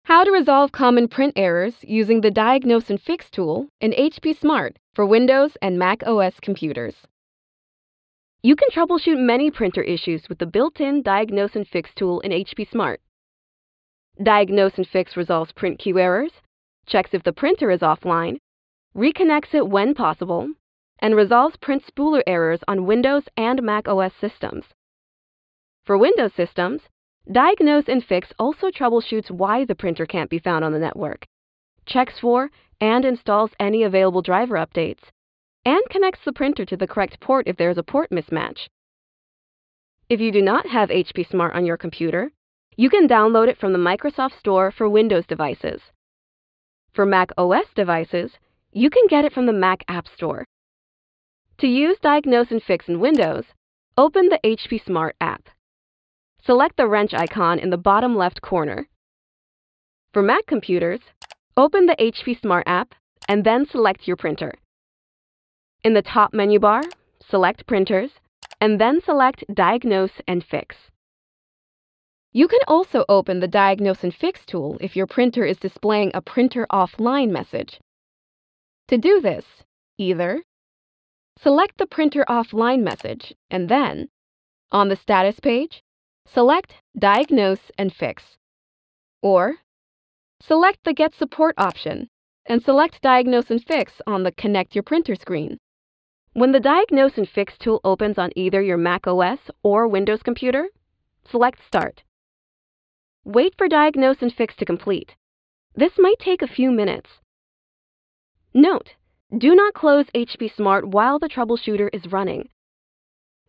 How to resolve common print errors using the Diagnose and Fix tool in HP Smart for Windows and macOS computers. You can troubleshoot many printer issues with the built-in Diagnose and Fix tool in HP Smart. Diagnose and Fix resolves print queue errors, checks if the printer is offline, reconnects it when possible, and resolves print spooler errors on Windows and macOS systems. For Windows systems, Diagnose and Fix also troubleshoots why the printer can't be found on the network, checks for and installs any available driver updates, and connects the printer to the correct port if there is a port mismatch. If you do not have HP Smart on your computer, you can download it from the Microsoft Store for Windows devices. For Mac OS devices, you can get it from the Mac App Store. To use Diagnose and Fix in Windows, open the HP Smart app. Select the wrench icon in the bottom left corner. For Mac computers, open the HP Smart app and then select your printer. In the top menu bar, select Printers and then select Diagnose and Fix. You can also open the Diagnose and Fix tool if your printer is displaying a printer offline message. To do this, either select the printer offline message and then, on the status page, select Diagnose and Fix. Or, select the Get Support option and select Diagnose and Fix on the Connect Your Printer screen. When the Diagnose and Fix tool opens on either your macOS or Windows computer, select Start. Wait for Diagnose and Fix to complete. This might take a few minutes. Note, do not close HP Smart while the troubleshooter is running.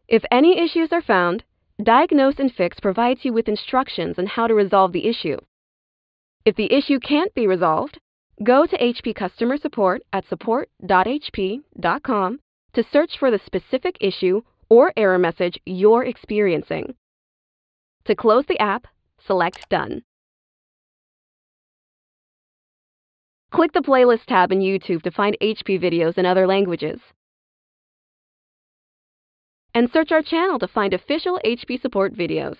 If any issues are found, Diagnose and Fix provides you with instructions on how to resolve the issue. If the issue can't be resolved, go to HP Customer Support at support.hp.com to search for the specific issue or error message you're experiencing. To close the app, select Done. Click the Playlist tab in YouTube to find HP videos in other languages. And search our channel to find official HP support videos.